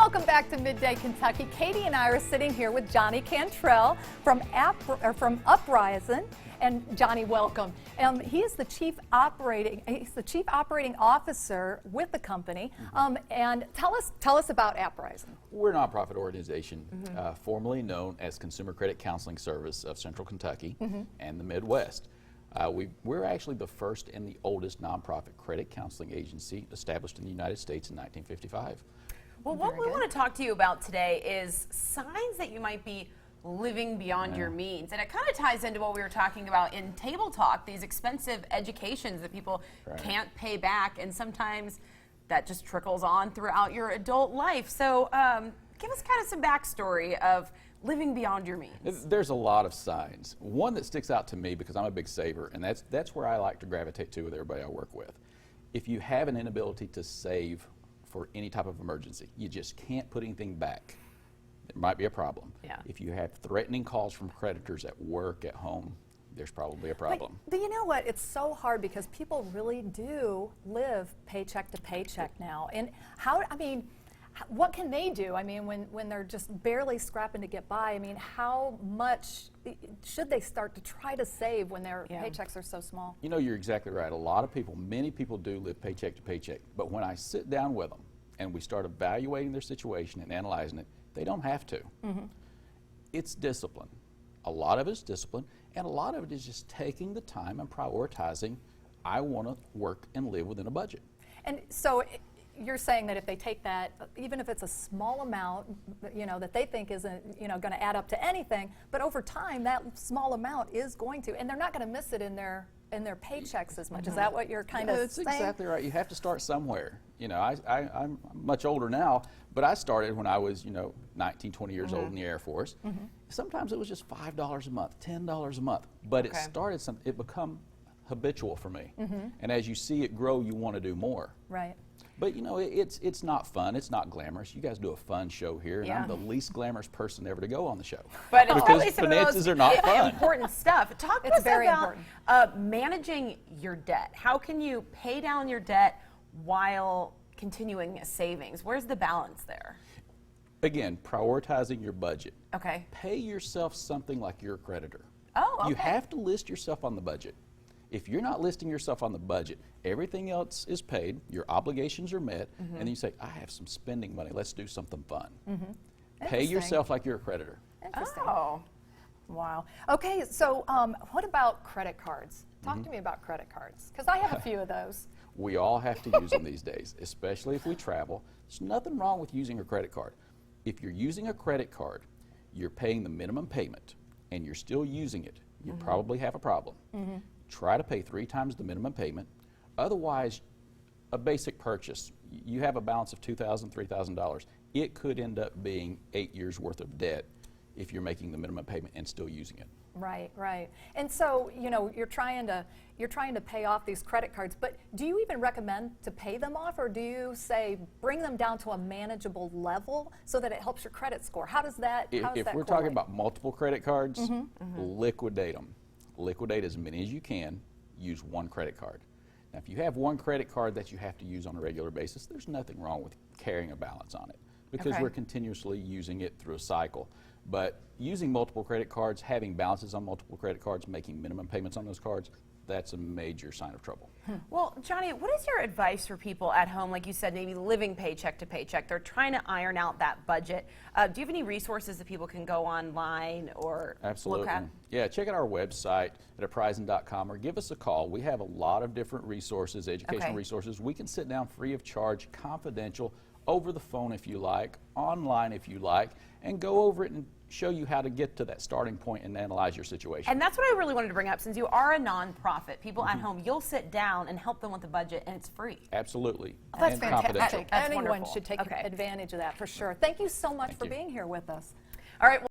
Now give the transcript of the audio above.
Welcome back to Midday Kentucky. Katie and I are sitting here with Johnny Cantrell from Uprising, and Johnny, welcome. He is the chief operating officer with the company. And tell us about Uprising. We're a nonprofit organization, formerly known as Consumer Credit Counseling Service of Central Kentucky and the Midwest. We're actually the first and the oldest nonprofit credit counseling agency established in the United States in 1955. Well, what we want to talk to you about today is signs that you might be living beyond your means. And it kind of ties into what we were talking about in Table Talk, these expensive educations that people can't pay back, and sometimes that just trickles on throughout your adult life. So give us kind of some backstory of living beyond your means. There's a lot of signs. One that sticks out to me because I'm a big saver, and that's where I like to gravitate to with everybody I work with. If you have an inability to save for any type of emergency, you just can't put anything back, there might be a problem. Yeah. If you have threatening calls from creditors at work, at home, there's probably a problem. But you know what? It's so hard because people really do live paycheck to paycheck now. And what can they do? I mean, when they're just barely scrapping to get by, I mean, how much should they start to try to save when their paychecks are so small? You know, you're exactly right. A lot of people, many people do live paycheck to paycheck. But when I sit down with them and we start evaluating their situation and analyzing it, they don't have to. It's discipline. A lot of it is discipline, and a lot of it is just taking the time and prioritizing, I want to work and live within a budget. And so you're saying that if they take that, even if it's a small amount, you know, that they think isn't, you know, going to add up to anything, but over time that small amount is going to, and they're not going to miss it in their paychecks as much. Is that what you're kind of saying? That's exactly right. You have to start somewhere. You know, I'm much older now, but I started when I was, 19, 20 years old in the Air Force. Sometimes it was just $5 a month, $10 a month, but it started it become habitual for me. And as you see it grow, you want to do more. Right. But you know, it's not fun, it's not glamorous. You guys do a fun show here, and I'm the least glamorous person ever to go on the show. But because finances are not fun. Important stuff. Talk to us about managing your debt. How can you pay down your debt while continuing savings? Where's the balance there? Again, prioritizing your budget. Okay. Pay yourself something like you're a creditor. Oh, okay. You have to list yourself on the budget. If you're not listing yourself on the budget, everything else is paid, your obligations are met, and then you say, I have some spending money, let's do something fun. Pay yourself like you're a creditor. Interesting. Oh, wow. Okay, so what about credit cards? Talk to me about credit cards, because I have a few of those. We all have to use them these days, especially if we travel. There's nothing wrong with using a credit card. If you're using a credit card, you're paying the minimum payment, and you're still using it, you probably have a problem. Try to pay 3 times the minimum payment. Otherwise, a basic purchase, you have a balance of $2,000, $3,000. It could end up being 8 years worth of debt if you're making the minimum payment and still using it. Right, right. And so, you're trying to pay off these credit cards, but do you even recommend to pay them off, or do you say bring them down to a manageable level so that it helps your credit score? How does that If we're talking about multiple credit cards, liquidate them. Liquidate as many as you can, use one credit card. Now, if you have one credit card that you have to use on a regular basis, there's nothing wrong with carrying a balance on it because we're continuously using it through a cycle. But using multiple credit cards, having balances on multiple credit cards, making minimum payments on those cards, that's a major sign of trouble. Well, Johnny, what is your advice for people at home, like you said, maybe living paycheck to paycheck? They're trying to iron out that budget. Do you have any resources that people can go online or look at? Yeah, check out our website at uprising.com or give us a call. We have a lot of different resources, educational resources. We can sit down free of charge, confidential, over the phone if you like, online if you like, and go over it and show you how to get to that starting point and analyze your situation. And that's what I really wanted to bring up. Since you are a nonprofit, people at home, you'll sit down and help them with the budget, and it's free. Absolutely. Oh, that's and fantastic. confidential. That's Anyone wonderful. should take advantage of that for sure. Thank you so much for being here with us. All right.